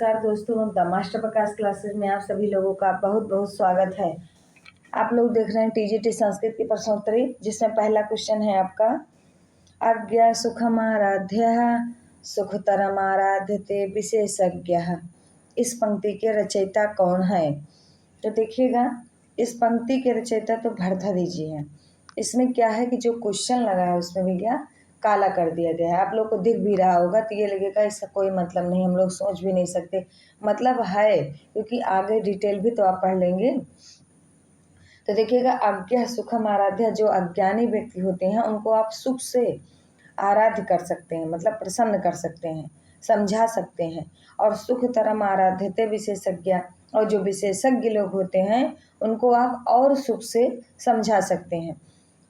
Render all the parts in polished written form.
नमस्कार दोस्तों, the master Prakash classes में आप सभी लोगों का बहुत बहुत स्वागत है। आप लोग देख रहे हैं टीजीटी संस्कृत की प्रश्नोत्तरी, जिसमें पहला क्वेश्चन है आपका अज्ञा सुखमाराध्यः सुखतरमाराध्यते विशेषज्ञः। इस पंक्ति के रचयिता कौन है? तो देखिएगा, इस पंक्ति के रचयिता तो भर्तृहरि जी हैं। इसमें क्या है कि जो क्वेश्चन लगा है उसमें भैया काला कर दिया गया है। आप लोग को दिख भी रहा होगा तो ये लगेगा इसका कोई मतलब नहीं, हम लोग सोच भी नहीं सकते। मतलब है, क्योंकि आगे डिटेल भी तो आप पढ़ लेंगे। तो देखिएगा, अज्ञा सुखम आराध्य, जो अज्ञानी व्यक्ति होते हैं उनको आप सुख से आराध्य कर सकते हैं, मतलब प्रसन्न कर सकते हैं, समझा सकते हैं। और सुख तरम आराध्यते विशेषज्ञ, और जो विशेषज्ञ लोग होते हैं उनको आप और सुख से समझा सकते हैं।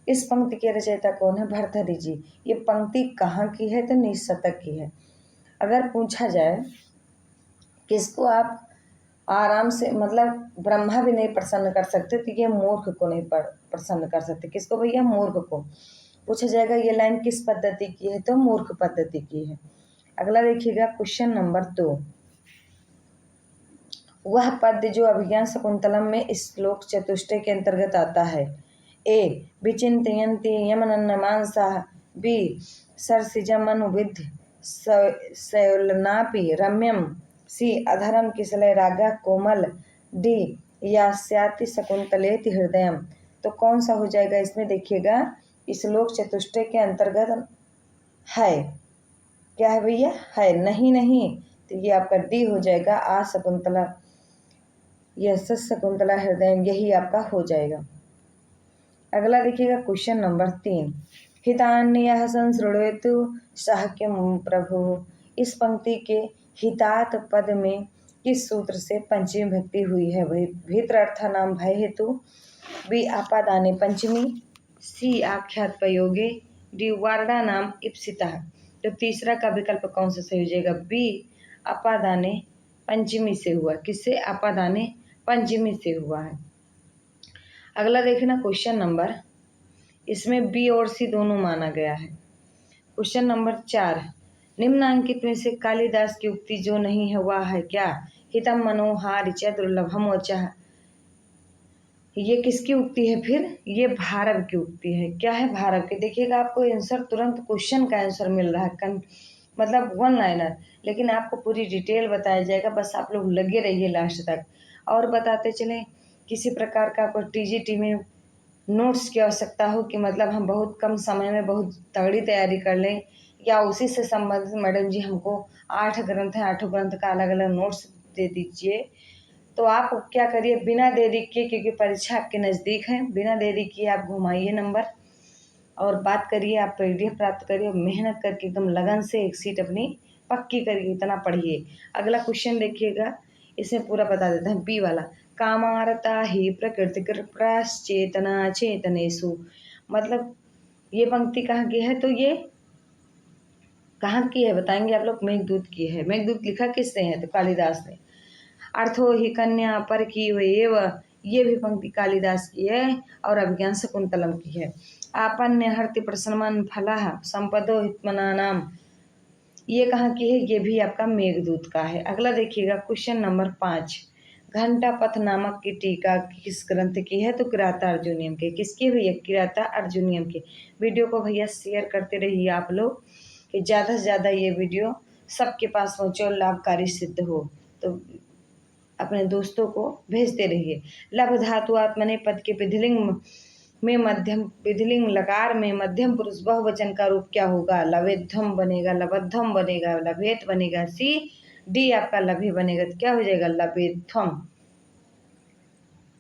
इस पंक्ति के रचयिता कौन है? भर्तृहरि जी। ये पंक्ति कहाँ की है? तो निशतक की है। अगर पूछा जाए किसको आप आराम से, मतलब ब्रह्मा भी नहीं प्रसन्न कर सकते, तो ये मूर्ख को नहीं प्रसन्न कर सकते। किसको भैया? मूर्ख को। पूछा जाएगा ये लाइन किस पद्धति की है? तो मूर्ख पद्धति की है। अगला देखिएगा क्वेश्चन नंबर 2। वह पद्य जो अभिज्ञान शकुंतलम में श्लोक चतुष्टय के अंतर्गत आता है। ए विचिन्तयन्ति यमनन्नमांसाः, बी सरसिजमनुविद्य शैलनापि रम्यम, सी अधरम किसलय रागा कोमल, डी यास्याति शकुंतलेति हृदयम। तो कौन सा हो जाएगा इसमें? देखिएगा, श्लोक चतुष्टय के अंतर्गत है। क्या है भैया? है। नहीं, तो ये आपका डी हो जाएगा। आ शकुंतला, यस शकुंतला हृदय, यही आपका हो जाएगा। अगला देखिएगा क्वेश्चन नंबर 3। हितान्यः संसृण्वतु सः किं प्रभु। इस पंक्ति के हितात पद में किस सूत्र से पंचमी भक्ति हुई है? वही भीतरर्थ नाम भय हेतु, बी आपादाने पंचमी, सी आख्यात प्रयोगे, डी वार्डा नाम इप्सितः। तो तीसरा का विकल्प कौन सा सही हो जाएगा? बी आपादाने पंचमी से हुआ। किससे? आपादाने पंचमी से हुआ है। अगला देखना क्वेश्चन नंबर, इसमें बी और सी दोनों माना गया है। Question number 4। निम्नांकित में से कालिदास की उक्ति जो नहीं है वह है क्या? हितम मनोहार च दुर्लभम वचः। ये किसकी उक्ति है फिर? ये भारव की उक्ति है। क्या है भारव की? देखिएगा, आपको आंसर तुरंत क्वेश्चन का आंसर मिल रहा है, मतलब वन लाइनर, लेकिन आपको पूरी डिटेल बताया जाएगा। बस आप लोग लगे रहिए लास्ट तक। और बताते चलें, किसी प्रकार का कोई टीजीटी में नोट्स की आवश्यकता हो कि मतलब हम बहुत कम समय में बहुत तगड़ी तैयारी कर लें, या उसी से संबंधित मैडम जी हमको 8 ग्रंथ है, 8 ग्रंथ का अलग अलग नोट्स दे दीजिए, तो आप क्या करिए, बिना देरी किए, क्योंकि परीक्षा आपके नज़दीक है, बिना देरी किए आप घुमाइए नंबर और बात करिए, आप पीडीएफ प्राप्त करिए और मेहनत करके एकदम लगन से एक सीट अपनी पक्की करिए, इतना पढ़िए। अगला क्वेश्चन देखिएगा, इसमें पूरा बता देते हैं। बी वाला, कामारता ही प्रकृति प्राश्चेतना चेतनेशु, मतलब ये पंक्ति कहाँ की है? तो ये कहाँ की है बताएंगे आप लोग? मेघदूत की है। मेघदूत लिखा किसने है? तो कालिदास ने। अर्थो ही कन्या पर की एव, ये भी पंक्ति कालिदास की है और अभिज्ञान शकुंतलम की है। आपन्य हर्ति प्रसन्नमन फलः संपदो हितमना नाम, ये कहाँ की है? ये भी आपका मेघदूत का है। अगला देखिएगा क्वेश्चन नंबर 5। घंटा पथ नामक की टीका किस ग्रंथ की है? तो किराता अर्जुनियम के। किसकी हुई है? किराता अर्जुनियम की। वीडियो को भैया शेयर करते रहिए आप लोग, कि ज़्यादा से ज़्यादा ये वीडियो सबके पास पहुँचे और लाभकारी सिद्ध हो। तो अपने दोस्तों को भेजते रहिए। लभ धातु आत्मने पद के विधिलिंग में मध्यम, विधिलिंग लकार में मध्यम पुरुष बहुवचन का रूप क्या होगा? लवेद्धम बनेगा, लबद्धम बनेगा, लभेत बनेगा, सी डी आपका लभे बनेगा। तो क्या हो जाएगा? लभेद्धम।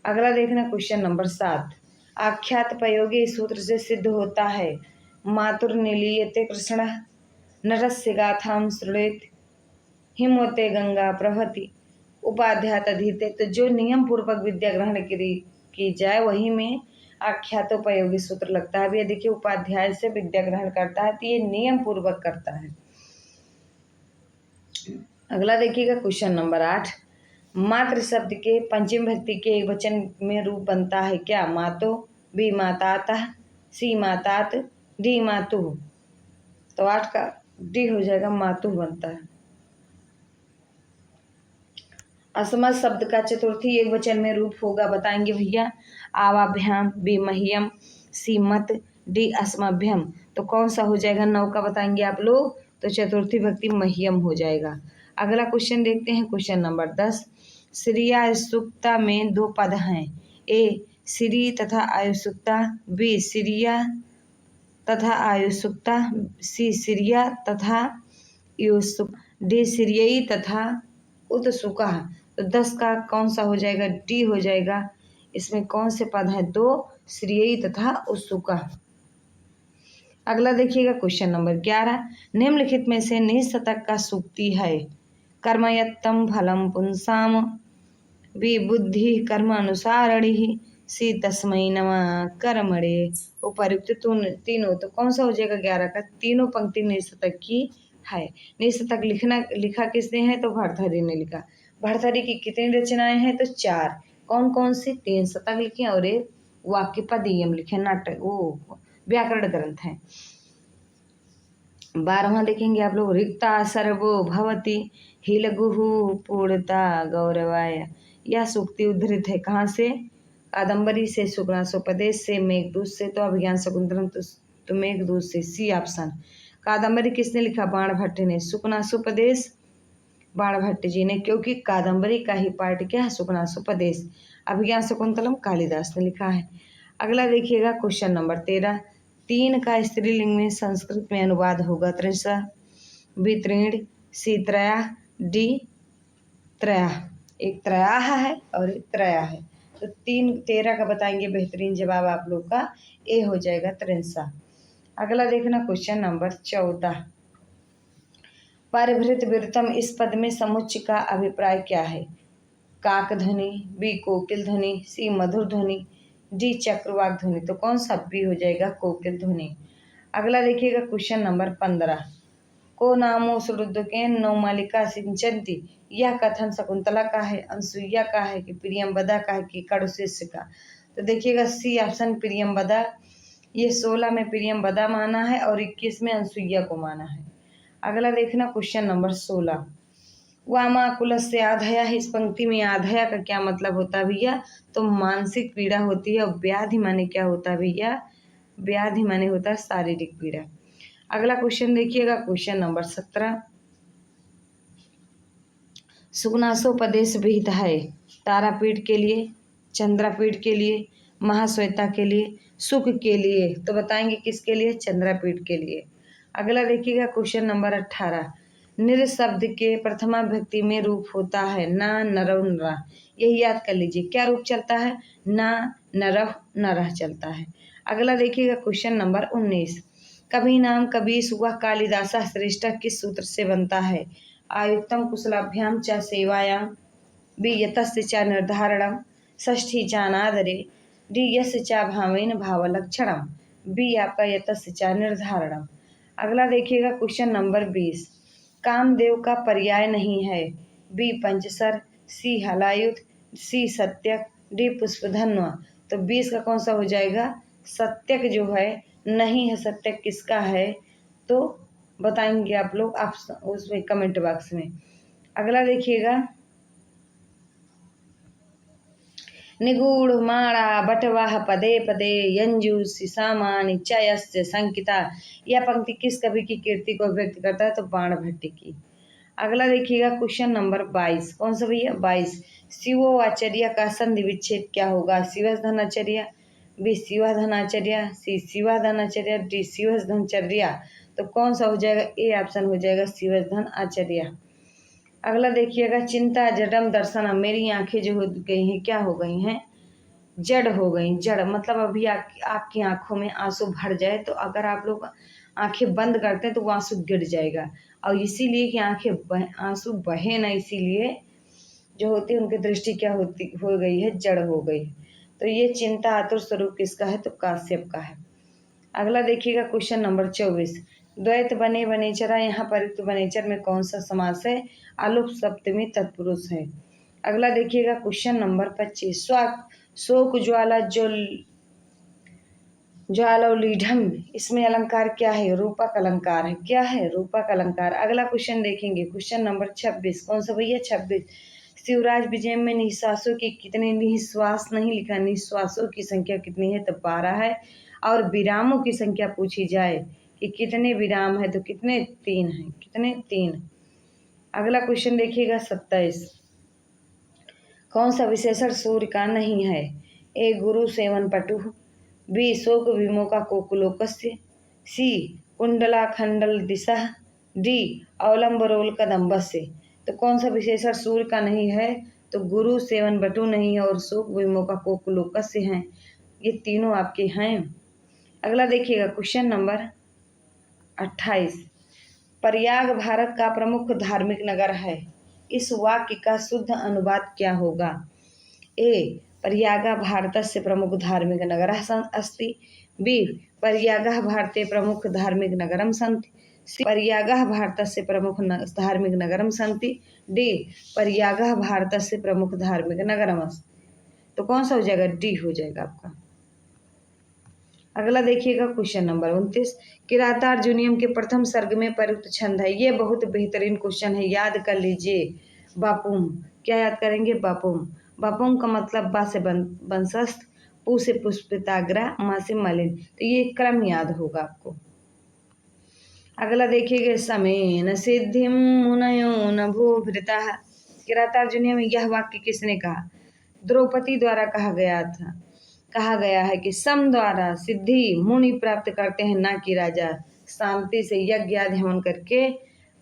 अगला देखना क्वेश्चन नंबर 7। आख्यात प्रयोगी सूत्र से सिद्ध होता है। मातुर निलीयते कृष्ण नरस्य गाथाम श्रुणेत हिमवते गंगा प्रभृति उपाध्यात अधीते। तो जो नियम पूर्वक विद्या ग्रहण की जाए वही में आख्यातोपयोगी सूत्र लगता है। अब ये देखिए, उपाध्याय से विद्या ग्रहण करता है तो ये नियम पूर्वक करता है। अगला देखिएगा क्वेश्चन नंबर 8। मातृ शब्द के पंचमी भक्ति के एक वचन में रूप बनता है क्या? मातो, बी मातातः, सी मातात, डी मातु। तो 8 का डी हो जाएगा, मातु बनता है। असमर्थ शब्द का चतुर्थी एक वचन में रूप होगा, बताएंगे भैया। आवाभ्याम, बी मह्यम, सी मत, डी अस्मभ्यम। तो कौन सा हो जाएगा 9 का बताएंगे आप लोग, तो चतुर्थी भक्ति मह्यम हो जाएगा। अगला क्वेश्चन देखते हैं, क्वेश्चन नंबर 10। श्रिया सुक्ता में 2 पद हैं, ए श्री तथा आयुसुक्ता, बी श्रिया तथा आयुसुक्ता, सी श्रिया तथा युसुक, डी श्रियई तथा उत्सुका। तो 10 का कौन सा हो जाएगा, डी हो जाएगा। इसमें कौन से पद हैं, 2 श्रियई तथा उत्सुका। अगला देखिएगा क्वेश्चन नंबर 11। निम्नलिखित में से निःशतक का सूक्ति है, कर्मयत्तम फलम पुंसाम, बी बुद्धि कर्मानुसारणी, सी तस्मै नमः कर्मणे। उपर्युक्त तीनों, तो कौन सा हो जाएगा 11 का, तीनों पंक्ति निःशतक की है। निःशतक लिखा किसने है, तो भर्तहरि ने लिखा। भर्तहरि की कितनी रचनाएं हैं, तो 4। कौन कौन सी, 3 शतक लिखे और एक वाक्य पदीयम लिखे, नाटक वो व्याकरण ग्रंथ है। 12वां देखेंगे आप लोग, रिक्ता सर्वो भवति ही लघु पूर्णता गौरवाय। यह सूक्ति उद्धृत है कहाँ से, कादम्बरी से, सुकनासोपदेश से, मेघदूत से, तो अभिज्ञान शकुंतलम तो मेघदूत से, सी ऑप्शन। कादम्बरी किसने लिखा, बाणभट्ट ने। सुकनासोपदेश बाणभट्ट जी ने, क्योंकि कादम्बरी का ही पार्ट क्या है, सुकनासोपदेश। अभिज्ञान शकुंतलम कालिदास ने लिखा है। अगला देखिएगा क्वेश्चन नंबर 13। 3 का स्त्रीलिंग में संस्कृत में अनुवाद होगा, त्रिशा, बी तृण, सी त्रया, डी त्रया। एक त्रयाः है और एक त्रया है, तो 13 का बताएंगे बेहतरीन जवाब आप लोग का, ए हो जाएगा त्रिंसा। अगला देखना क्वेश्चन नंबर 14। परिभृत विरुतम इस पद में समुच्चय का अभिप्राय क्या है, काक ध्वनि, बी कोकिल ध्वनि, सी मधुर ध्वनि, डी चक्रवाक ध्वनि। तो कौन सा बी हो जाएगा, कोकिल ध्वनि। अगला देखिएगा क्वेश्चन नंबर 15। को नामो सुरुद्ध नौमालिका सिंचंती। यह कथन शकुंतला का है, अनसुईया का है, कि प्रियंवदा का है, कि कड़ुशिष्य का। तो देखिएगा सी ऑप्शन प्रियंवदा। ये 16 में प्रियंवदा माना है और 21 में अनसुईया को माना है। अगला देखना क्वेश्चन नंबर 16। वामाकुल से आधया। इस पंक्ति में आधया का क्या मतलब होता है भैया, तो मानसिक पीड़ा होती है। और व्याधि माने क्या होता है भैया, व्याधि माने होता है शारीरिक पीड़ा। अगला क्वेश्चन देखिएगा क्वेश्चन नंबर 17। सुगनासोपदेश विहित है तारापीठ के लिए, चंद्रापीठ के लिए, महाश्वेता के लिए, सुख के लिए। तो बताएंगे किसके लिए, चंद्रापीठ के लिए। अगला देखिएगा क्वेश्चन नंबर 18। निर शब्द के प्रथमा विभक्ति में रूप होता है ना, नरव, नरा। यही याद कर लीजिए, क्या रूप चलता है, ना, नरव, नरह चलता है। अगला देखिएगा क्वेश्चन नंबर 19। कभी नाम कबीस वह कालिदासा श्रेष्ठ किस सूत्र से बनता है, आयुक्तम कुशलाभ्याम च सेवायाम, बी यतस्य च निर्धारणम, षष्ठी चानादरे, डी यस्य च भावेन भावलक्षणम, बी आपका यतस्य च निर्धारणम। अगला देखिएगा क्वेश्चन नंबर 20। कामदेव का पर्याय नहीं है, बी पंचसर, सी हलायुध, सी सत्यक, डी पुष्पधन्वा। तो 20 का कौन सा हो जाएगा, सत्यक जो है नहीं है। सत्यक किसका है, तो बताएंगे आप लोग, आप उसमें कमेंट बॉक्स में। अगला देखिएगा, निगूढ़ माणा बटवाह पदे पदे यंजू सिसामानि चयस्य संकिता। यह पंक्ति किस कवि की कीर्ति को व्यक्त करता है, तो बाणभट्ट की। अगला देखिएगा क्वेश्चन नंबर 22। कौन सा भैया, 22। शिवो आचार्य का संधि विच्छेद क्या होगा, शिवस धनाचार्य, बी शिवा धनाचार्य, सी शिवा धनाचार्य, डी शिवस धनचर्या। तो कौन सा हो जाएगा, ए ऑप्शन हो जाएगा शिवस धन आचार्य। अगला देखिएगा, चिंता जडम दर्शनम। मेरी आंखें जो हो गई हैं, क्या हो गई हैं, जड़ हो गई। जड़ मतलब अभी आपकी आंखों में आंसू भर जाए, तो अगर आप लोग आंखें बंद करते हैं तो वो आंसू गिर जाएगा। और इसीलिए कि आंसू बहे ना, इसीलिए जो होती है उनकी दृष्टि क्या होती हो गई है, जड़ हो गई। तो ये चिंता आतुर स्वरूप किसका है, तो काश्यप का है। अगला देखिएगा क्वेश्चन नंबर 24। द्वैत बने बनेचरा। यहाँ पर बनेचर में कौन सा समास है, आलुप सप्तमी तत्पुरुष है। अगला देखिएगा क्वेश्चन नंबर 25। शोक ज्वाला ज्वालोलीढ़म। इसमें अलंकार क्या है, रूपक अलंकार है। क्या है, रूपक अलंकार। अगला क्वेश्चन देखेंगे क्वेश्चन नंबर 26। कौन सा भैया, 26। शिवराज विजय में निश्वासों की कितने, निश्वास नहीं लिखा, निश्वासों की संख्या कितनी है तो 12 है। और विरामों की संख्या पूछी जाए कि कितने विराम है तो कितने, 3 है। कितने, 3। अगला क्वेश्चन देखिएगा 27। कौन सा विशेषण सूर्य का नहीं है? ए गुरु सेवन पटु, बी शोक विमोका कोकुलोकस्य, सी कुंडला खंडल दिशा, डी अवलंबरोल कदम्बस्य। तो कौन सा विशेषण सूर्य का नहीं है? तो गुरु सेवन बटु नहीं है और शोक विमोका कोकुलोकस्य हैं। ये तीनों आपके हैं। अगला देखिएगा क्वेश्चन नंबर 28। प्रयाग भारत का प्रमुख धार्मिक नगर है। इस वाक्य का शुद्ध अनुवाद क्या होगा? ए प्रयागः भारतस्य प्रमुख धार्मिक नगरः अस्ति, बी प्रयागः भारते प्रमुख धार्मिक नगरं सन्ति, सी प्रयागः भारतस्य प्रमुख धार्मिक नगरं सन्ति, डी प्रयागः भारतस्य प्रमुख धार्मिक नगरम् अस्ति। तो कौन सा हो जाएगा? डी हो जाएगा आपका। अगला देखिएगा क्वेश्चन नंबर 29। किरातार्जुनीयम के प्रथम सर्ग में प्रयुक्त छंद है। ये बहुत बेहतरीन क्वेश्चन है, याद कर लीजिए। बापुम, क्या याद करेंगे? बापुम। बापुम का मतलब बा से वंशस्थ, पू से पुष्पिताग्रा, माँ से मलिन। तो ये क्रम याद होगा आपको। अगला देखिएगा समेन सिद्धिम मुनयो नभो भृतः। किरातार्जुनीय में यह वाक्य किसने कहा? द्रौपदी द्वारा कहा गया है कि सम द्वारा सिद्धि मुनि प्राप्त करते हैं, ना कि राजा। शांति से यज्ञ आदि हवन करके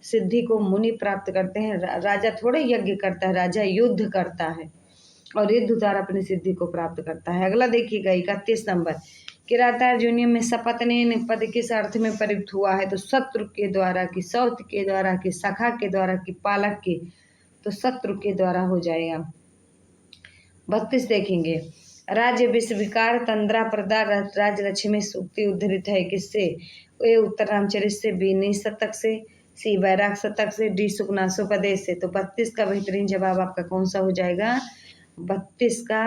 सिद्धि को मुनि प्राप्त करते हैं। राजा थोड़े यज्ञ करता है, राजा युद्ध करता है और युद्ध द्वारा अपनी सिद्धि को प्राप्त करता है। अगला देखिएगा 31 नंबर। किरातार्जुनीयम में सपत्नेन पद किस अर्थ में प्रयुक्त हुआ है? तो शत्रु के द्वारा, कि सौत के द्वारा, कि सखा के द्वारा, कि पालक के। तो शत्रु के द्वारा हो जाएगा। 32 देखेंगे। राज्य विश्वविकार तंद्रा प्रदा राजलक्ष्मी सूक्ति उद्धृत है किससे? ए उत्तर रामचरित से, बी नीच शतक से, सी बैराग शतक से, डी सुकनासोपदेश से। तो 32 का बेहतरीन जवाब आपका कौन सा हो जाएगा? 32 का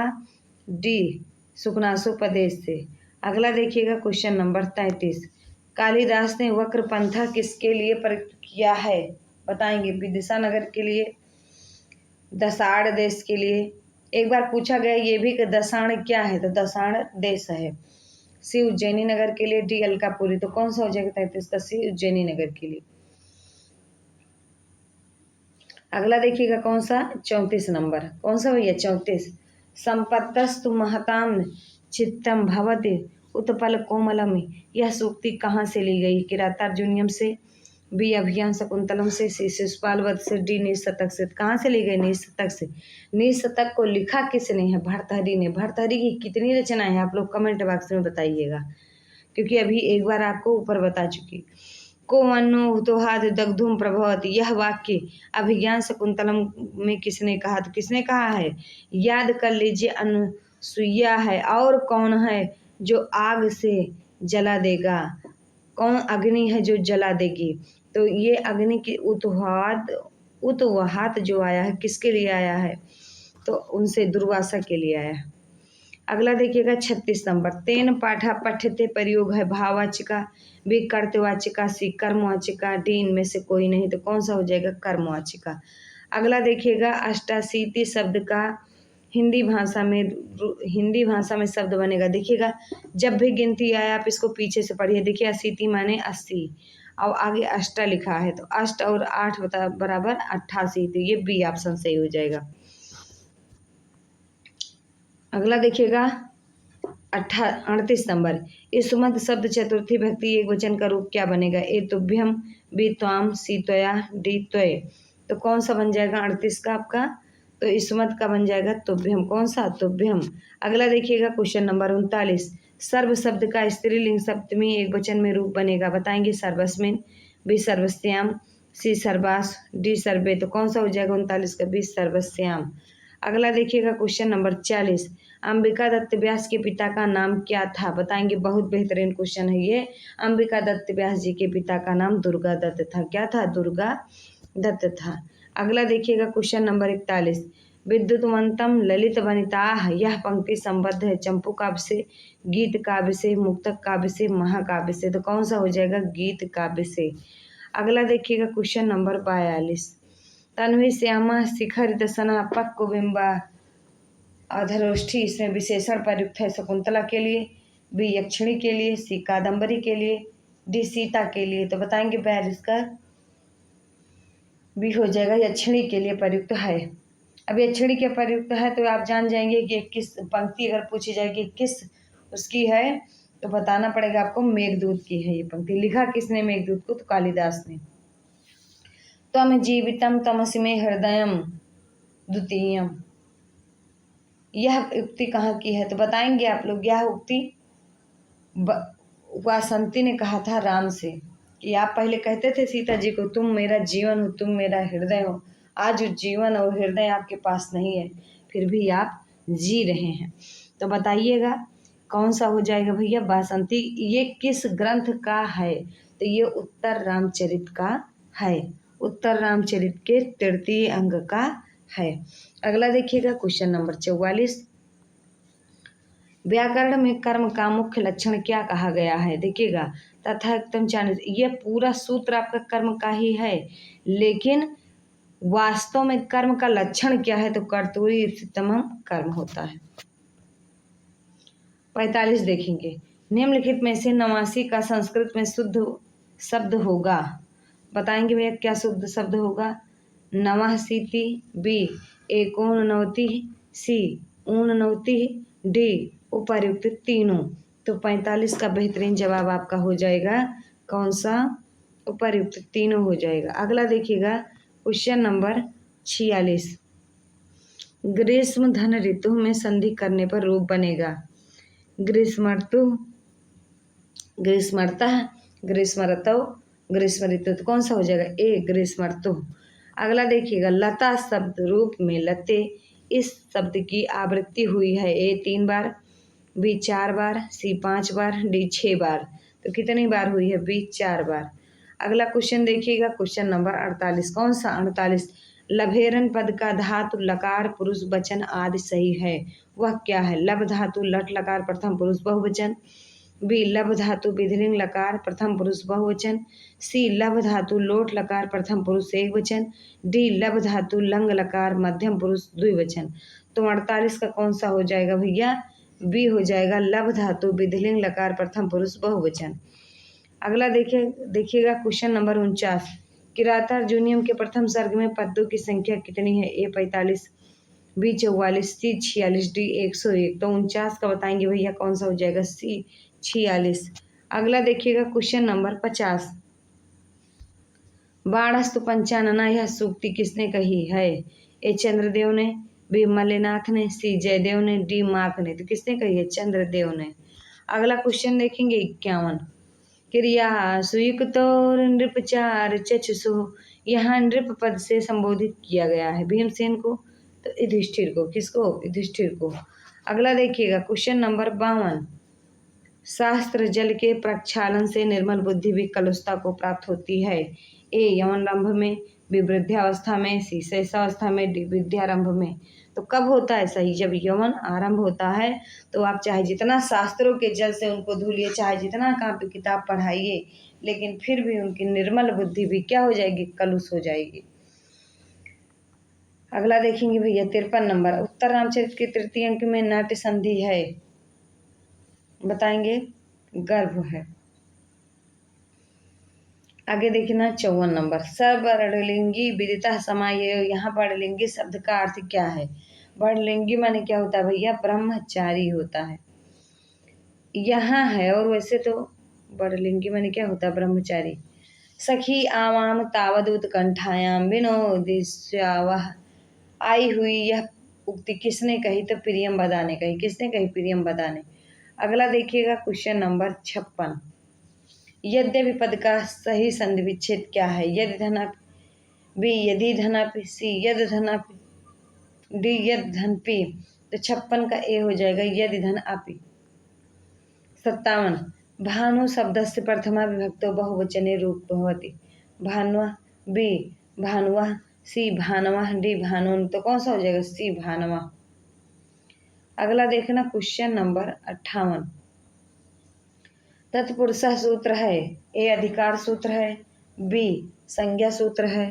डी सुकनासोपदेश से। अगला देखिएगा क्वेश्चन नंबर 33। कालिदास ने वक्र पंथा किसके लिए प्रयुक्त किया है? बताएंगे। विदिशा नगर के लिए, दसाड़ देश के लिए। एक बार पूछा गया ये भी कि दसाण क्या है? तो दसाण देश है। सी उज्जैनी नगर के लिए, डी अलकापुरी। तो कौन सा हो जाएगा 33 का? सी उज्जैनी नगर के लिए। अगला देखिएगा कौन सा? 34 नंबर। कौन सा भैया? 34। संपत्तस्तु महताम चित्तम भवति उत्पल कोमलम। यह सूक्ति कहाँ से ली गई? किरातार्जुनीयम से, बी अभिज्ञान शकुंतलम से, सी शिशुपाल वध से, डी नीच शतक से। कहाँ से ली गई? नीच शतक से। नीच शतक को लिखा किसने है? भर्तहरि ने। भर्तहरि की कितनी रचनाएं हैं? आप लोग कमेंट बॉक्स में बताइएगा, क्योंकि अभी एक बार आपको ऊपर बता चुकी। को मनो हुतोहाद दग्धुम प्रभवती, यह वाक्य अभिज्ञान शकुंतलम में किसने कहा? तो किसने कहा है? याद कर लीजिए, अनुसुईया है। और कौन है जो आग से जला देगा? कौन अग्नि है जो जला देगी? तो ये अग्नि की उतवहात जो आया है, किसके लिए आया है? तो उनसे, दुर्वासा के लिए आया है। अगला देखिएगा 36 नंबर। तेन पाठा पठ्यते प्रयोग है भाववाचिका, बी कर्तवाचिका, सी कर्मवाचिका, डी इनमें से कोई नहीं। तो कौन सा हो जाएगा? कर्मवाचिका। अगला देखिएगा अष्टाशीति शब्द का हिंदी भाषा में शब्द बनेगा। देखिएगा, जब भी गिनती आए आप इसको पीछे से पढ़िए। देखिए, अशीति माने 80 और आगे अष्टा लिखा है, तो अष्ट और 8 बराबर 88। तो ये बी ऑप्शन सही हो जाएगा। अगला देखिएगा 38 नंबर। इस शब्द चतुर्थी भक्ति एक वचन का रूप क्या बनेगा? ए तुभ्यम, बी त्वाम, सी त्वया, डी त्वय। तो कौन सा बन जाएगा 38 का आपका? तो इसमत का बन जाएगा तुभ्यम। कौन सा? तुभ्यम। अगला देखिएगा क्वेश्चन नंबर 39। सर्व शब्द का स्त्रीलिंग सप्तमी एक वचन में रूप बनेगा। बताएंगे। सर्वस्मिन, बी सर्वस्याम, सी सर्वास, डी सर्वे। तो कौन सा हो जाएगा 39 का? बी सर्वस्याम। अगला देखिएगा क्वेश्चन नंबर 40। अंबिका दत्त व्यास के पिता का नाम क्या था? बताएंगे। बहुत बेहतरीन क्वेश्चन है ये। अंबिका दत्त व्यास जी के पिता का नाम दुर्गा दत्त था। क्या था? दुर्गा दत्त था। अगला देखिएगा क्वेश्चन नंबर 41। विद्युतवंतम ललित वनिताः, यह पंक्ति संबद्ध है चंपू काव्य से, गीत काव्य से, मुक्तक काव्य से, महाकाव्य से। तो कौन सा हो जाएगा? गीत काव्य से। अगला देखिएगा क्वेश्चन नंबर 42। तन्वी श्यामा शिखरित सना पक्व बिंबा अधरोष्ठी, इसमें विशेषण प्रयुक्त है शकुंतला के लिए, बी यक्षिणी के लिए, सी कादम्बरी के लिए, डी सीता के लिए। तो बताएंगे बैर इसका बी हो जाएगा, यक्षिणी के लिए प्रयुक्त है। अब यक्षिणी के प्रयुक्त है तो आप जान जाएंगे कि किस पंक्ति अगर पूछी जाएगी किस उसकी है तो बताना पड़ेगा आपको मेघदूत की है ये पंक्ति। लिखा किसने मेघदूत को? तो कालिदास ने। त्वम जीवितम तमसि मे हृदयम द्वितीयम, यह उक्ति कहाँ की है? तो बताएंगे आप लोग। यह उक्ति वासंती ने कहा था राम से कि आप पहले कहते थे सीता जी को तुम मेरा जीवन हो, तुम मेरा हृदय हो। आज जीवन और हृदय आपके पास नहीं है, फिर भी आप जी रहे हैं। तो बताइएगा कौन सा हो जाएगा भैया? वासंती। ये किस ग्रंथ का है? तो ये उत्तर रामचरित का है, उत्तर रामचरित के तृतीय अंग का है। अगला देखिएगा क्वेश्चन नंबर 44। व्याकरण में कर्म का मुख्य लक्षण क्या कहा गया है? देखिएगा तथा एकदम चाणक्य, ये पूरा सूत्र आपका कर्म का ही है, लेकिन वास्तव में कर्म का लक्षण क्या है? तो कर्तूरी इष्टतमम कर्म होता है। 45 देखेंगे, निम्नलिखित में से नवासी का संस्कृत में शुद्ध शब्द होगा। बताएंगे भैया क्या शुद्ध शब्द होगा? नवाशीति, बी एकोननवति, सी ऊननवति, डी उपर्युक्त तीनों। तो 45 का बेहतरीन जवाब आपका हो जाएगा कौन सा? उपर्युक्त तीनों हो जाएगा। अगला देखिएगा क्वेश्चन नंबर 46। ग्रीष्म धन ऋतु में संधि करने पर रूप बनेगा। ग्रीष्मर्तु, ग्रीष्मर्तः, ग्रीष्मर्तौ, ग्रीष्म ऋतु। तो कौन सा हो जाएगा? ए ग्रीष्मर्तु। अगला देखिएगा लता शब्द रूप में लते, इस शब्द की आवृत्ति हुई है ए 3 बार, बी 4 बार, सी 5 बार, डी 6 बार। तो कितनी बार हुई है? बी 4 बार। अगला क्वेश्चन देखिएगा क्वेश्चन नंबर 48। कौन सा? 48। लभेरन पद का धातु लकार पुरुष वचन आदि सही है, वह क्या है? लब धातु लट लकार प्रथम पुरुष बहुवचन, बी लब धातु विधिलिंग लकार प्रथम पुरुष बहुवचन, सी लब धातु लोट लकार प्रथम पुरुष एकवचन, डी लब धातु लंग लकार मध्यम पुरुष द्विवचन। तो 48 का कौन सा हो जाएगा भैया? बी हो जाएगा लब धातु विधिलिंग लकार प्रथम पुरुष बहुवचन। अगला देखिएगा क्वेश्चन नंबर 49। किराता अर्जुनियम के प्रथम सर्ग में पद्यों की संख्या कितनी है? ए 45, बी 44, सी 46, डी 101। तो 49 का बताएंगे भैया कौन सा हो जाएगा? सी 46। अगला देखिएगा क्वेश्चन नंबर 50। बाणस्तु पंचानना, यह सूक्ति किसने कही है? ए चंद्रदेव ने, बी मल्लिनाथ ने, सी जयदेव ने, डी माक ने। तो किसने कही है? चंद्रदेव ने। अगला क्वेश्चन देखेंगे 51। क्रिया सुयुक्तो नृपचार चक्षुषु, यहाँ नृप पद से संबोधित किया गया है भीमसेन को, तो युधिष्ठिर को। किसको? युधिष्ठिर को। अगला देखिएगा क्वेश्चन नंबर 52। शास्त्र जल के प्रक्षालन से निर्मल बुद्धि भी कलुषता को प्राप्त होती है। ए यौनारंभ में, बी वृद्धावस्था में, सी शैशवावस्था में, डी विद्यारंभ में। तो कब होता है सही? जब यौवन आरंभ होता है। तो आप चाहे जितना शास्त्रों के जल से उनको धुलिए, चाहे जितना कापी किताब पढ़ाइए, लेकिन फिर भी उनकी निर्मल बुद्धि भी क्या हो जाएगी? कलुष हो जाएगी। अगला देखेंगे भैया 53 नंबर। उत्तर रामचरित के तृतीय अंक में नाट्य संधि है, बताएंगे गर्भ है। आगे देखना 54 नंबर। सर्ववर्णलिंगी विदिता समाये, यहाँ वर्णलिंगी शब्द का अर्थ क्या है? वर्णलिंगी माने क्या होता है भैया? ब्रह्मचारी होता है, यहाँ है। और वैसे तो वर्णलिंगी माने क्या होता है? ब्रह्मचारी। सखी आवाम तावद उत्कंठायाम विनोदिष्यावह, आई हुई यह उक्ति किसने कही? तो प्रियम बदा ने कही। किसने कही? प्रियम बदा ने। अगला देखिएगा क्वेश्चन नंबर 56। यद्यपि पद का सही संधि विच्छेद क्या है? यदि धनापि, बी यदि धनापि, सी यद धनापि, डी यद धनपि। तो 56 का ए हो जाएगा यदि धन अपि। 57। भानु शब्दस्य प्रथमा विभक्तो बहुवचने रूप भवति। भानुः, बी भानुवः, सी भानवः, डी भानुन्। तो कौन सा हो जाएगा? सी भानवः। अगला देखना क्वेश्चन नंबर 58। तत्पुरुषः सूत्र है, ए अधिकार सूत्र है, बी संज्ञा सूत्र है,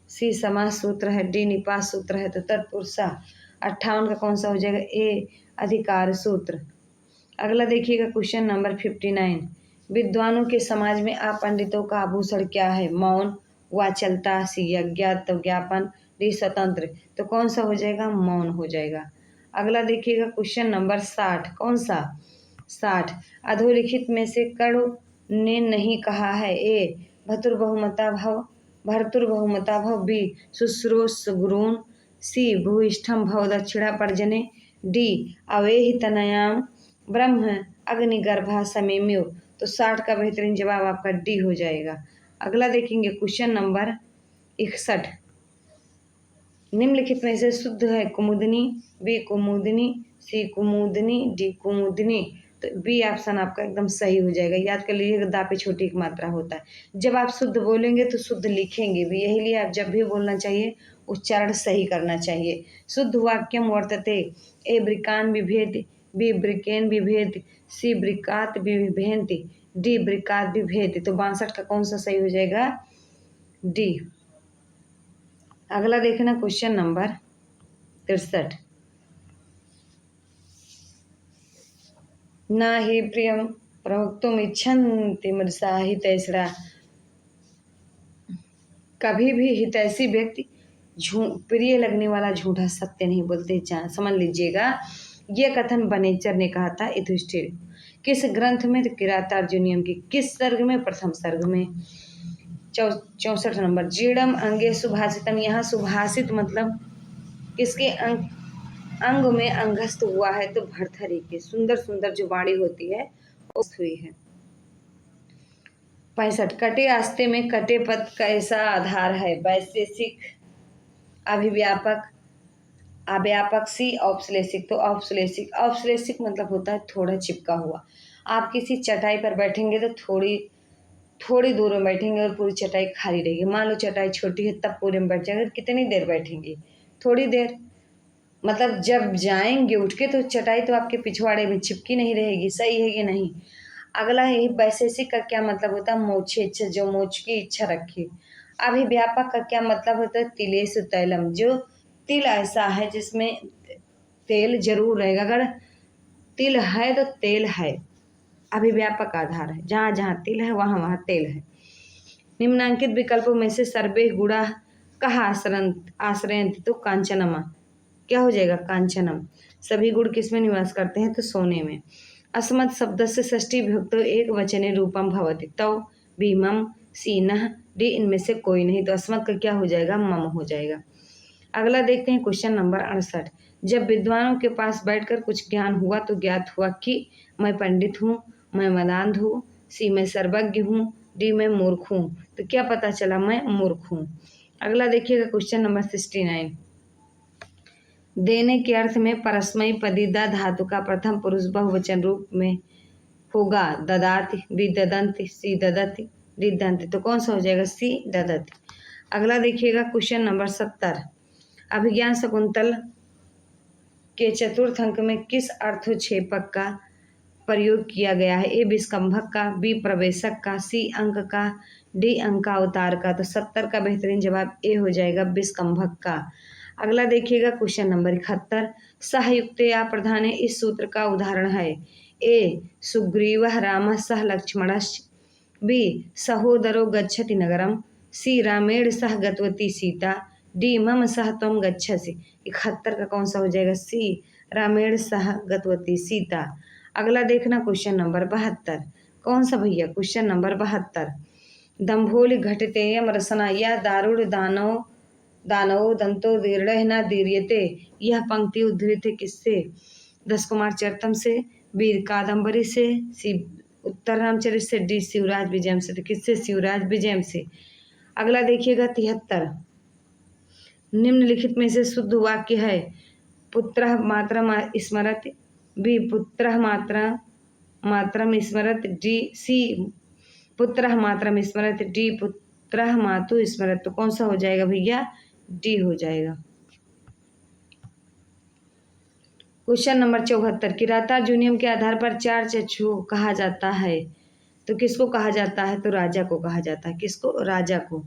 सी समास सूत्र है, डी निपात सूत्र है तो तत्पुरुषा। 58 का कौन सा हो जाएगा, ए अधिकार सूत्र। अगला देखिएगा क्वेश्चन नंबर 59। विद्वानों के समाज में आप पंडितों का आभूषण क्या है, मौन, वाचलता, सी अज्ञात ज्ञापन, डी स्वतंत्र। तो कौन सा हो जाएगा, मौन हो जाएगा। अगला देखिएगा क्वेश्चन नंबर 60। कौन सा, 60। अधोलिखित में से कर्ण ने नहीं कहा है, ए भर्तुर्बहुमता भव, भर्तुर्बहुमता भव, बी शुश्रूष गुरून, सी भूयिष्ठम भव दक्षिणा पर्जने, डी अवेहि तनयाम ब्रह्म अग्निगर्भा समेम्यो। तो 60 का बेहतरीन जवाब आपका डी हो जाएगा। अगला देखेंगे क्वेश्चन नंबर 61। निम्नलिखित में से शुद्ध है कुमुदनी, बी कुमुदनी, सी कुमुदनी, डी कुमुदनी। तो बी ऑप्शन आपका एकदम सही हो जाएगा। याद कर लीजिएगा दा पे छोटी एक मात्रा होता है। जब आप शुद्ध बोलेंगे तो शुद्ध लिखेंगे भी, यही लिए आप जब भी बोलना चाहिए उच्चारण सही करना चाहिए। शुद्ध वाक्यम वर्तते, ए ब्रिकान विभेद, बी ब्रिकेन विभेद, सी ब्रिकात विभेन्ति, डी ब्रिकात विभेद। तो 62 का कौन सा सही हो जाएगा, डी। अगला देखना क्वेश्चन नंबर 63। ना ही प्रियम प्रवक्तुम इच्छन्ति मृषा हितैषिणा। कभी भी हितैषी व्यक्ति प्रिय लगने वाला झूठा सत्य नहीं बोलते। समझ लीजिएगा, यह कथन वनेचर ने कहा था युधिष्ठिर। किस ग्रंथ में, तो किरातार्जुनीयम की। किस सर्ग में, प्रथम सर्ग में। 64 नंबर। जीणम अंगे सुभाषितम। यहाँ सुभाषित मतलब किसके अंग में अंगस्थ हुआ है, तो भर्तृहरि के। सुंदर सुंदर जो वाणी होती है उस हुई है। 65। कटे आस्ते में कटे पद कैसा आधार है, वैशेषिक, अभिव्यापक, अव्यापक, सी औपश्लेषिक। तो औपश्लेषिक। औपश्लेषिक मतलब होता है थोड़ा चिपका हुआ। आप किसी चटाई पर बैठेंगे तो थोड़ी दूर में बैठेंगे और पूरी चटाई खाली रहेगी। मान लो चटाई छोटी है तब पूरे में बैठ जाएंगे, कितनी देर बैठेंगे, थोड़ी देर। मतलब जब जाएंगे उठ के तो चटाई तो आपके पिछवाड़े में चिपकी नहीं रहेगी। सही है कि नहीं। अगला है वैशेषिक का क्या मतलब होता है, मोक्षे इच्छा, जो मोक्ष की इच्छा रखे। अभिव्यापक का क्या मतलब होता है, तिलेषु तैलम, जो तिल ऐसा है जिसमें तेल जरूर रहेगा। अगर तिल है तो तेल है, अभिव्यापक आधार है। जहाँ जहाँ तिल है वहाँ वहाँ तेल है। निम्नांकित विकल्पों में से सर्वे गुणा कहा आश्रयंत। तो कांचनमा क्या हो जाएगा, कांचनम। सभी गुण किस में निवास करते हैं, तो सोने में। अस्मत् शब्द से षष्ठी विभक्त एक वचने रूपम भवति। तव, भीमम, सीनह, डी इनमें से कोई नहीं। तो अस्मत् का क्या हो जाएगा, मम हो जाएगा। अगला देखते हैं क्वेश्चन नंबर 68। जब विद्वानों के पास बैठकर कुछ ज्ञान हुआ तो ज्ञात हुआ कि मैं पंडित हूँ, मैं मदान्ध हूँ, सी मैं सर्वज्ञ हूँ, डी मैं मूर्ख हूँ। तो क्या पता चला, मैं मूर्ख हूँ। अगला देखिएगा क्वेश्चन नंबर 69। देने के अर्थ में परस्मयी पदीदा धातु का प्रथम पुरुष बहुवचन रूप में होगा ददाति, बी ददंति, सी ददति, डी दंति। तो कौन सा हो जाएगा, सी ददति। अगला देखिएगा क्वेश्चन नंबर 70। अभिज्ञान शकुंतल के चतुर्थ अंक में किस अर्थोक्षेपक का प्रयोग किया गया है, ए विस्कंभक का, बी प्रवेशक का, सी अंक का, डी अंक अवतार का। तो 70 का बेहतरीन जवाब ए हो जाएगा, विस्कंभक का। अगला देखिएगा क्वेश्चन नंबर 71। सहयुक्त या प्रधान इस सूत्र का उदाहरण है, ए सुग्रीव राम सह लक्ष्मणश्च, बी सहोदरो गच्छति नगरम, सी रामेण सह गतवती सीता, डी मम सह त्वं गच्छसि। 71 का कौन सा हो जाएगा, सी रामेण सह गतवती सीता। अगला देखना क्वेश्चन नंबर 72। कौन सा भैया, क्वेश्चन नंबर 72। दम्भोलि घटितेयम रसना, या दारुण दानवो दंतो दीर्घ न दीर्यते। यह पंक्ति उद्धृत है किससे, 10 कुमार चरितम से, वीर कादम्बरी से, सी उत्तर रामचरित से, डी शिवराज विजयम से। तो किससे, शिवराज विजयम से। अगला देखिएगा 73। निम्नलिखित में से शुद्ध वाक्य है, पुत्रः मातरम स्मरति, बी पुत्रः मातरम स्मरति, डी सी पुत्रः मातरम स्मरति, डी पुत्रः मातु स्मरति। तो कौन सा हो जाएगा भैया, डी हो जाएगा। Question number 74। किरातार्जुनीयम के आधार पर चार चक्षु कहा जाता है, तो किसको कहा जाता है, तो राजा को कहा जाता है। किसको, राजा को।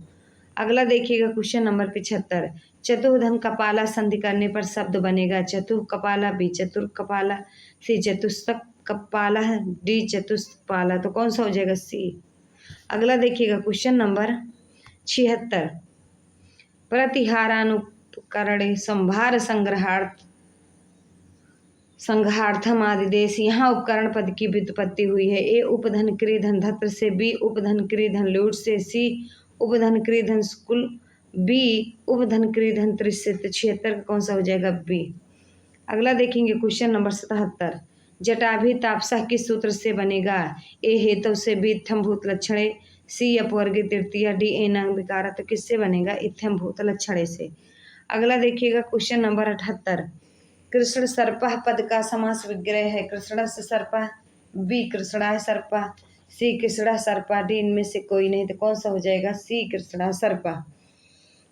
अगला देखिएगा क्वेश्चन नंबर 75। चतुर्धन कपाला संधि करने पर शब्द बनेगा चतुः कपाला, बी चतुर कपाला, सी चतुस्तक कपाला, डी चतुष्पाला। तो कौन सा हो जाएगा? सी। अगला देखिएगा क्वेश्चन नंबर 76। प्रतिहारानुपकरणे संभार संग्रहार्थ संघार्थम आदिदेश। यहाँ उपकरण पद की व्युत्पत्ति हुई है। ए उपधन क्रिय धन धत्र से, बी उपधन क्रिय धन लूट से, सी उपधन क्रिय धन स्कुल, बी उपधन क्रिय धन त्रिश से। 76 का कौन सा हो जाएगा? बी। अगला देखेंगे क्वेश्चन नंबर 77। जटाभि तापसः किस सूत्र से बनेगा? ए हेतु से, बी इत्थम भूत लक्षणे, सी अपवर्गी तृतीया, डी एनांग विकारा। तो किससे बनेगा? इत्थम भूत लक्षणे से। अगला देखिएगा क्वेश्चन नंबर 78। कृष्ण सर्पः पद का समास विग्रह है। कृष्ण से सर्पः, बी कृष्णा सर्पः, सी कृष्णा सर्पा, डी इनमें से कोई नहीं। तो कौन सा हो जाएगा? सी कृष्णा सर्पा।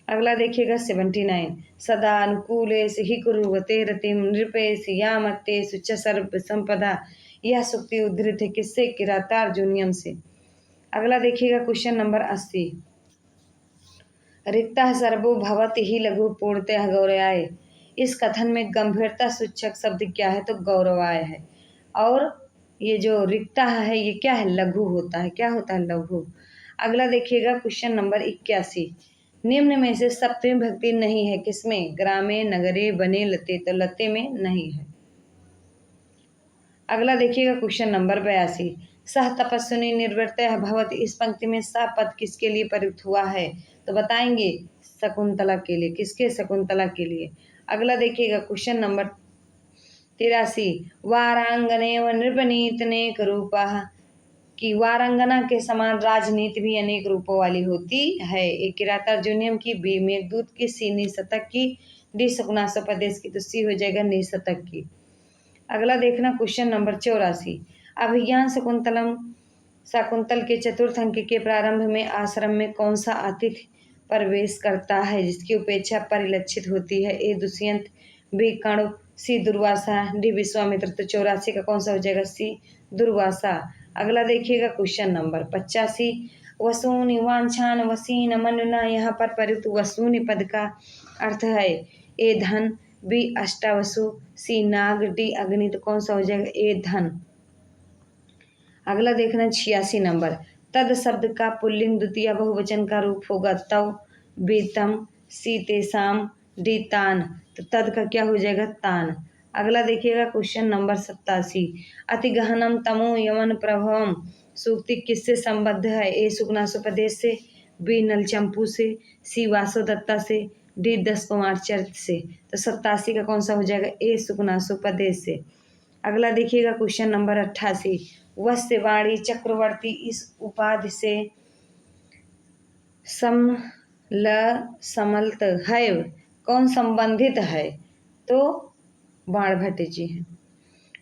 अगला देखिएगा 79। सदा अनुकूलेषु हि कुर्वते रतिम नृपेषु यामतेषु च सर्व संपदा। यह सूक्ति उद्धृत है किससे? किरातार्जुनीयम से। अगला देखिएगा क्वेश्चन नंबर 80। रिक्तः सर्वो भवति ही लघु पूर्णतः गौरवाय। इस कथन में गंभीरता सूचक शब्द क्या है? तो गौरवाय है। और ये जो रिक्ता है ये क्या है? लघु होता है। क्या होता है? लघु। अगला देखिएगा क्वेश्चन नंबर 81। निम्न में से सप्तमी भक्ति नहीं है किसमें? ग्रामे, नगरे, बने, लते। तो लते में नहीं है। अगला देखिएगा क्वेश्चन नंबर 82। सह तपस्विनी निर्वृत्तः भवति। इस पंक्ति में सा पद किसके लिए प्रयुक्त हुआ है? तो बताएंगे शकुंतला के लिए। किसके? शकुंतला के लिए। अगला देखिएगा क्वेश्चन नंबर 83। वारांगनेव नृपनीतनेक रूपः। कि वारांगना के समान राजनीति भी अनेक रूपों वाली होती है। एक किरातार्जुनीयम की, बी मेघदूत की, सी निशतक की, डी शुकनासोपदेश की। तो सी हो जाएगा निशतक की। अगला देखना क्वेश्चन नंबर 84। अभिज्ञान शाकुंतल के चतुर्थ अंक के प्रारंभ में आश्रम में कौन सा अतिथि प्रवेश करता है जिसकी उपेक्षा परिलक्षित होती है? ए दुष्यंत, बी कण्व, सी दुर्वासा, डी विश्वामित्र। तो 84 का कौन सा हो जाएगा? सी दुर्वासा। अगला देखिएगा क्वेश्चन नंबर 85। वसूनि वांछान वसीन मनुना। यहाँ पर प्रयुक्त वसूनि पद का अर्थ है ए धन, बी अष्टावसु, सी नाग, डी अग्नि। तो कौन सा हो जाएगा? ए धन। अगला देखना 86 नंबर। तद शब्द का पुल्लिंग द्वितीय बहुवचन का रूप होगा तव, बी तम, सी तेसाम, डी तान। तो तद का क्या हो जाएगा? तान। अगला देखिएगा क्वेश्चन नंबर 87। अति गहनम तमो यमन प्रभवम सूक्ति किससे संबद्ध है? ए शुकनासोपदेश से, बी नलचंपू से, सी वासोदत्ता से, डी 10 कुमार चरित से। तो 87 का कौन सा हो जाएगा? ए शुकनासोपदेश से। अगला देखिएगा क्वेश्चन नंबर 88। वस्य वाणी चक्रवर्ती इस उपाधि से समलत है कौन संबंधित है? तो बाणभट्ट जी हैं।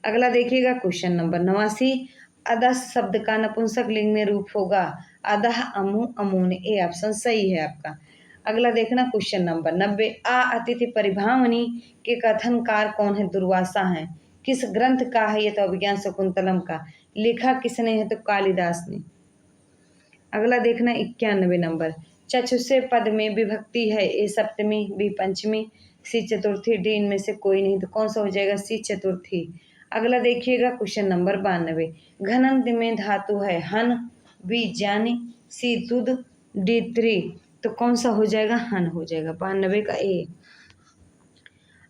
अगला देखिएगा क्वेश्चन नंबर 89। अधः शब्द का नपुंसक लिंग में रूप होगा अधः, अमु, अमून। ए ऑप्शन सही है आपका। अगला देखना क्वेश्चन नंबर 90। आ अतिथि परिभावनी के कथनकार कौन है? दुर्वासा हैं। किस ग्रंथ का है? ये तो अभिज्ञान शकुंतलम का। लिखा किसने है? तो कालिदास ने। अगला देखना 91 नंबर। चक्षुषे पद में विभक्ति है ए सप्तमी, बी पंचमी, सी चतुर्थी, डी इनमें से कोई नहीं। तो कौन सा हो जाएगा? सी चतुर्थी। अगला देखिएगा क्वेश्चन नंबर 92। घनंत में धातु है हन, बी जानी, सी तुद, डी त्रि। तो कौन सा हो जाएगा? हन हो जाएगा। 92 का ए।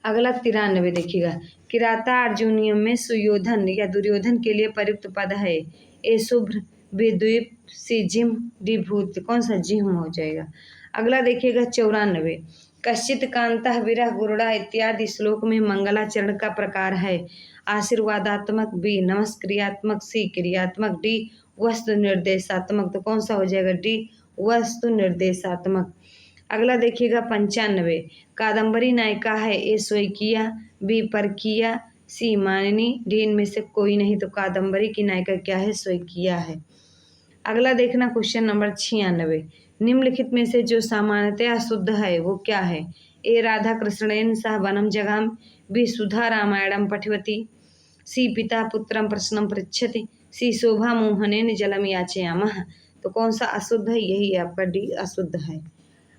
अगला 93 देखिएगा। किरातार्जुनीयम में सुयोधन या दुर्योधन के लिए प्रयुक्त पद है ए शुभ्र, बी द्वीप, सी जिम, डी भूत। कौन सा? जिम हो जाएगा। अगला देखिएगा 94। कश्चित कांतः विरह गुरुड़ा इत्यादि श्लोक में मंगलाचरण का प्रकार है आशीर्वादात्मक, बी नमस्क्रियात्मक, सी क्रियात्मक, डी वस्तु निर्देशात्मक। तो कौन सा हो जाएगा? डी वस्तु निर्देशात्मक। अगला देखिएगा 95। कादम्बरी नायिका है ए स्वयकिया, बी परकिया, सी मानिनी, डी इनमें से कोई नहीं। तो कादम्बरी की नायिका क्या है? स्वयकिया है। अगला देखना क्वेश्चन नंबर 96। निम्नलिखित में से जो सामान्यतया शुद्ध है वो क्या है? ए राधा कृष्णेन सह वनम जगाम, बी सुधा रामायणम पठवती, सी पिता पुत्रम प्रश्नम पृच्छति, सी शोभा मोहनेन जलम याचयामः। तो कौन सा अशुद्ध है? यही आपका डी अशुद्ध है।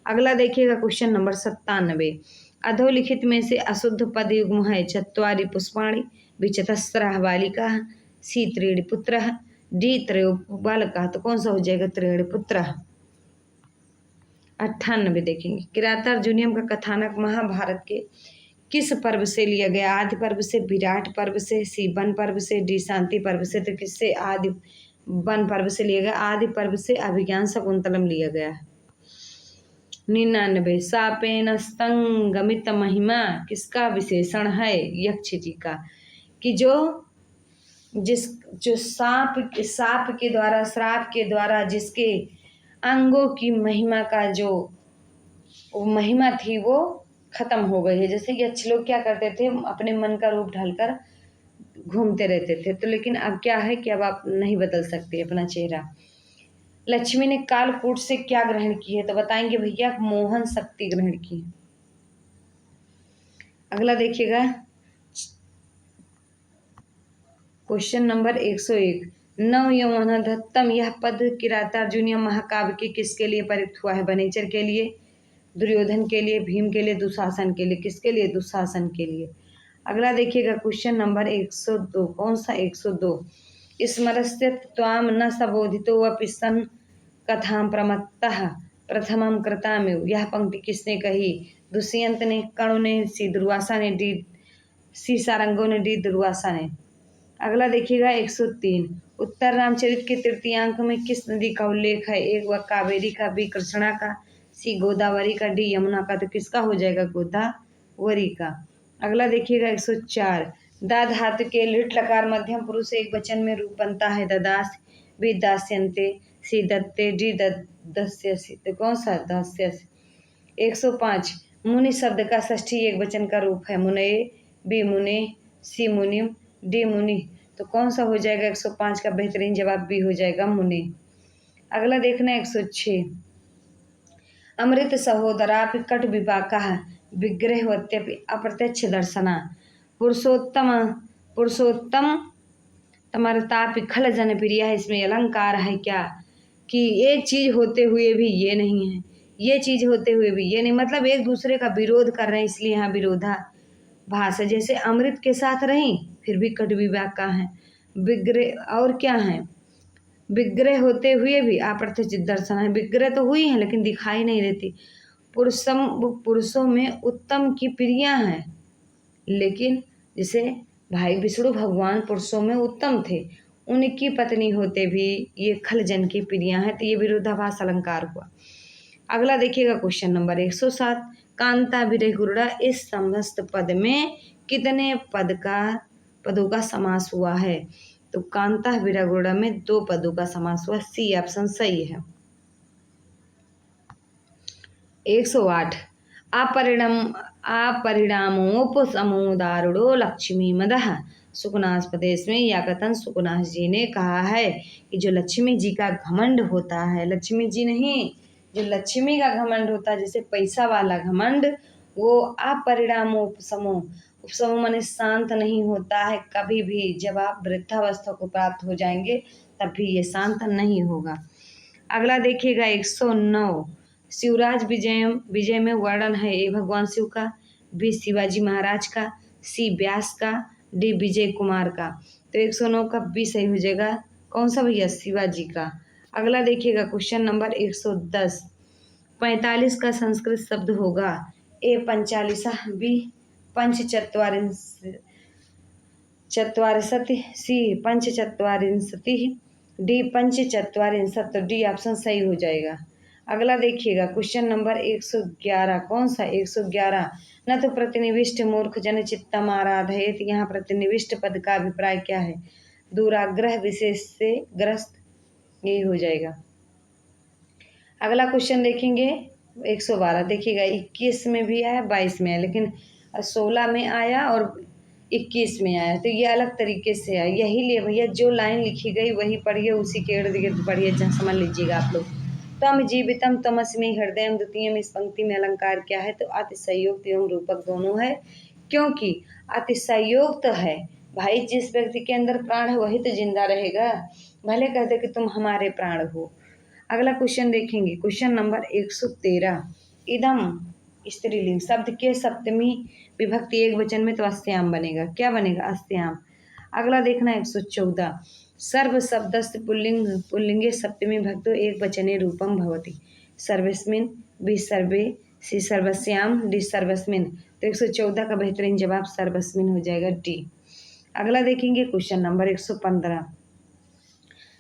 अगला देखिएगा क्वेश्चन नंबर 97। अधोलिखित में से अशुद्ध पद युग्म है। चत्वारि पुष्पाणि, बी चतस्रः बालिकाः, सी त्रीणि पुत्रः, डी त्रयो बालकाः। तो कौन सा हो जाएगा? त्रीणि पुत्रः। 98 देखेंगे। किरातार्जुनीयम का कथानक महाभारत के किस पर्व से लिया गया? आदि पर्व से, विराट पर्व से, सी वन पर्व से, डी शांति पर्व से। तो किससे? आदि वन पर्व से लिया गया। आदि पर्व से अभिज्ञान शकुंतलम लिया गया है। 99। सापेन स्तंगमित महिमा किसका विशेषण है? यक्ष जी का। कि जो सांप के द्वारा, श्राप के द्वारा जिसके अंगों की महिमा का जो महिमा थी वो खत्म हो गई है। जैसे यक्ष लोग क्या करते थे? अपने मन का रूप ढालकर घूमते रहते थे। तो लेकिन अब क्या है कि अब आप नहीं बदल सकते अपना चेहरा। लक्ष्मी ने कालकूट से क्या ग्रहण की है? तो बताएंगे भैया मोहन शक्ति ग्रहण की। अगला देखिएगा क्वेश्चन नंबर 101। नव यौवन धत्तम यह पद किरातार्जुनीय महाकाव्य के किसके लिए प्रयुक्त हुआ है? वनेचर के लिए, दुर्योधन के लिए, भीम के लिए, दुशासन के लिए। किसके लिए? दुशासन के लिए। अगला देखिएगा क्वेश्चन नंबर 102। कौन सा? 102। स्मरस्य त्वाम न सबोधितो वपि सन कथाम प्रमत्तः प्रथमम कृतामेव। यह पंक्ति किसने कही? दुष्यंत ने, कणु ने, सी दुर्वासा ने, डी सी सारंगों ने, डी दुर्वासा ने। अगला देखिएगा 103। उत्तर रामचरित के तृतीयांक में किस नदी का उल्लेख है? एक व कावेरी का, बी कृष्णा का, सी गोदावरी का, डी यमुना का। तो किसका हो जाएगा? गोदावरी का। अगला देखिएगा 104। दा धातु के लिट लकार मध्यम पुरुष एक वचन में रूप बनता है। ददास, बी दास्यन्ते, सी दत्ते, डी दस्यसि। तो कौन सा? दास्यसि। 105। मुनि शब्द का षष्ठी एक वचन का रूप है। मुनये, बी मुने, सी मुनिम, डी मुनि। तो कौन सा हो जाएगा? 105 का बेहतरीन जवाब बी हो जाएगा मुनि। अगला देखना 106। अमृत सहोदरापि कट विपाका विग्रहवत्यपि अप्रत्यक्ष दर्शना पुरुषोत्तम तमरतापि खल जन प्रिया है। इसमें अलंकार है क्या? कि एक चीज होते हुए भी ये नहीं है, ये चीज होते हुए भी ये नहीं, मतलब एक दूसरे का विरोध कर रहे हैं, इसलिए यहाँ विरोधाभास है। जैसे अमृत के साथ रही फिर भी कट विवाह का है। विग्रह और क्या है? विग्रह होते हुए भी अप्रत्यक्ष दर्शन है। विग्रह तो हुई है लेकिन दिखाई नहीं देती। पुरुषों में उत्तम की प्रिया है, लेकिन जैसे भाई विष्णु भगवान पुरुषों में उत्तम थे, उनकी पत्नी होते भी ये खलजन की प्रिया है। तो ये विरोधाभास अलंकार हुआ। अगला देखिएगा क्वेश्चन नंबर 107। कांता विरह गुरुड़ा इस समस्त पद में कितने पदों का समास हुआ है? तो कांता विरह गुरुड़ा में 2 पदों का समास हुआ। सी ऑप्शन सही है। 108। अपरिणामोपसमोदारुणो लक्ष्मी मदः सुकुनास्पदे। इसमें या कथन सुकुनास जी ने कहा है कि जो लक्ष्मी जी का घमंड होता है, लक्ष्मी जी नहीं, जो लक्ष्मी का घमंड होता है, जैसे पैसा वाला घमंड, वो अपरिणामोपसमो, उपसमो माने शांत नहीं होता है कभी भी। जब आप वृद्धावस्था को प्राप्त हो जाएंगे तब भी ये नहीं होगा। अगला देखिएगा 109। शिवराज विजय में वर्णन है। ए भगवान शिव का, बी शिवाजी महाराज का, सी व्यास का, डी विजय कुमार का। तो 109 का बी सही हो जाएगा। कौन सा भैया? शिवाजी का। अगला देखिएगा क्वेश्चन नंबर 110। 45 का संस्कृत शब्द होगा। ए पंचालिसा, बी पंचचत्वारिंशति, सी पंचचत्वारिंशति, डी पंचचत्वारिंशत्। तो डी ऑप्शन सही हो जाएगा। अगला देखिएगा क्वेश्चन नंबर 111। कौन सा? 111। न तो प्रतिनिविष्ट मूर्ख जन चित्तम आराधयेत। यहाँ प्रतिनिविष्ट पद का अभिप्राय क्या है? दुराग्रह विशेष से ग्रस्त, यही हो जाएगा। अगला क्वेश्चन देखेंगे 112। देखिएगा 21 में भी आया, 22 में आया, लेकिन 16 में आया और 21 में आया, तो ये अलग तरीके से आया। यही लिए भैया जो लाइन लिखी गई वही पढ़िए, उसी के इर्द गिर्द पढ़िए, समझ लीजिएगा आप लोग। तम जीवितम तमस्मि हृदयम द्वितीयम। इस पंक्ति में अलंकार क्या है? तो अतिशयोक्त एवं रूपक दोनों है, क्योंकि अतिशयोक्त है भाई, जिस व्यक्ति के अंदर प्राण है वही तो जिंदा रहेगा, भले कहते कि तुम हमारे प्राण हो। अगला क्वेश्चन देखेंगे क्वेश्चन नंबर 113। इदम स्त्रीलिंग, शब्द के सप्तमी विभक्ति एक वचन में तो अस्त्याम बनेगा। क्या बनेगा? अस्त्याम। अगला देखना 114, सर्व शब्दस्य पुल्लिंगे सप्तमी भक्तो एक वचने रूपम भवति। सर्वस्मिन, बी सर्वे, सी सर्वस्याम, डी सर्वस्मिन। तो 114 का बेहतरीन जवाब सर्वस्मिन हो जाएगा, डी। अगला देखेंगे क्वेश्चन नंबर 115,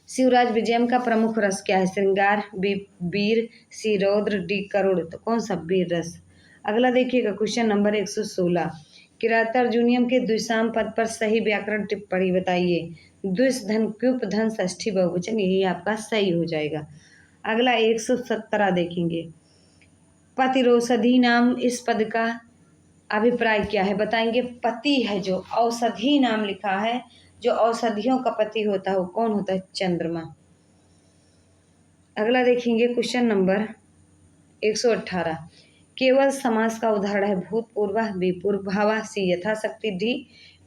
शिवराज विजयम का प्रमुख रस क्या है? श्रृंगार, बी वीर, सी रौद्र, डी करुण। तो कौन सा? वीर रस। अगला देखिएगा क्वेश्चन नंबर 116, किरातार्जुनीयम के द्विसाम पद पर सही व्याकरण टिप्पणी बताइए। द्विस धन क्यूप धन षष्ठी बहुवचन, यही आपका सही हो जाएगा। अगला 117 देखेंगे, पतिरोषधि नाम इस पद का अभिप्राय क्या है? बताएंगे। पति है जो, औषधि नाम लिखा है, जो औषधियों का पति होता है वो कौन होता है? चंद्रमा। अगला देखेंगे क्वेश्चन नंबर 118, केवल समास का उदाहरण है भूतपूर्व, बी पूर्वभावा, सी यथाशक्ति, डी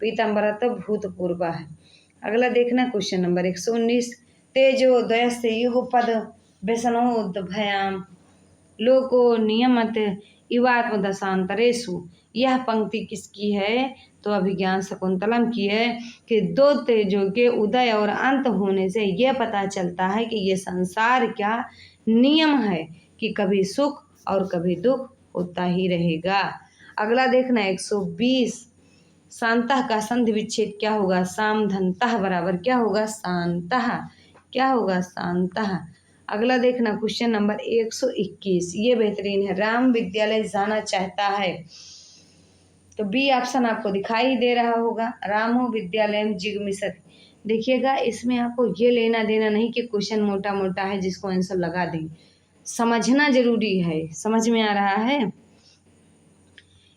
पीताम्बरा। तो भूतपूर्व है। अगला देखना क्वेश्चन नंबर 119, तेजो द्वयस्य युः पद व्यसनोद्भयाम लोको नियमत इवात्म दशांतरेषु। यह पंक्ति किसकी है? तो अभिज्ञान शकुंतलम की है कि दो तेजों के उदय और अंत होने से यह पता चलता है कि ये संसार क्या नियम है कि कभी सुख और कभी दुख होता ही रहेगा। अगला देखना 120, शांतः का संधि विच्छेद क्या होगा? सामधनतः बराबर क्या होगा? शांतः। क्या होगा? शांतः। अगला देखना क्वेश्चन नंबर 121, ये बेहतरीन है, राम विद्यालय जाना चाहता है। तो बी ऑप्शन आपको दिखाई दे रहा होगा, रामो विद्यालयम जिगमिषति। देखिएगा इसमें आपको ये लेना देना नहीं कि क्वेश्चन मोटा मोटा है जिसको आंसर लगा देंगे, समझना जरूरी है। समझ में आ रहा है?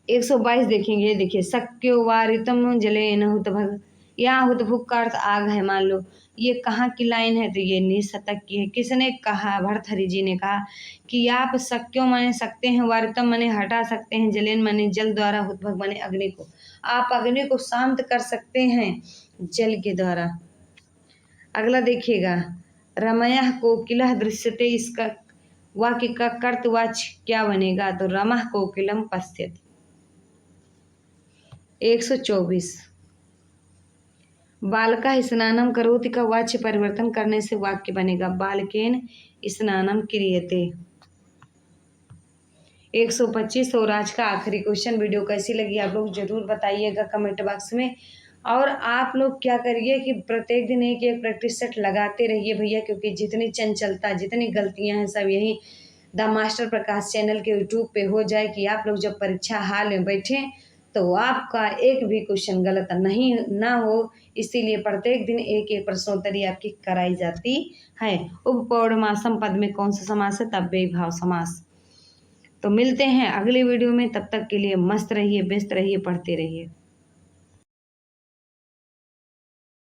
122 देखेंगे। देखिए, शक्यो वारितम जले न हुतभग, यहाँ हुतभुग का अर्थ आग है। मान लो ये कहाँ की लाइन है? तो ये निशतक की है। किसने कहा? भर्तहरि जी ने कहा कि आप शक्यों माने सकते हैं, वारितम माने हटा सकते हैं, जलेन माने जल द्वारा, हुतभग माने अग्नि को। आप अग्नि को शांत कर सकते हैं जल के द्वारा। अगला देखिएगा, रमयः कोकिलः दृश्यते, इसका वाक्य का कर्तवाच्य क्या बनेगा? तो रमः कोकिलम पश्यति। 124, बालका स्नानम करोति का वाच्य परिवर्तन करने से वाक्य बनेगा बालकेन स्नानम क्रियते। 125 और आज का आखिरी क्वेश्चन। वीडियो कैसी लगी आप लोग जरूर बताइएगा कमेंट बॉक्स में। और आप लोग क्या करिए कि प्रत्येक दिन एक एक प्रैक्टिस सेट लगाते रहिए भैया, क्योंकि जितनी चंचलता, जितनी गलतियां हैं सब यही द मास्टर प्रकाश चैनल के यूट्यूब पे हो जाए कि आप लोग जब परीक्षा हाल में बैठें तो आपका एक भी क्वेश्चन गलत नहीं ना हो। इसीलिए प्रत्येक दिन एक एक प्रश्नोत्तरी आपकी कराई जाती है। उपपौढ़मासम पद में कौन सा समास है? तव्ययी भाव समास। तो मिलते हैं अगले वीडियो में, तब तक के लिए मस्त रहिए, व्यस्त रहिए, पढ़ते रहिए।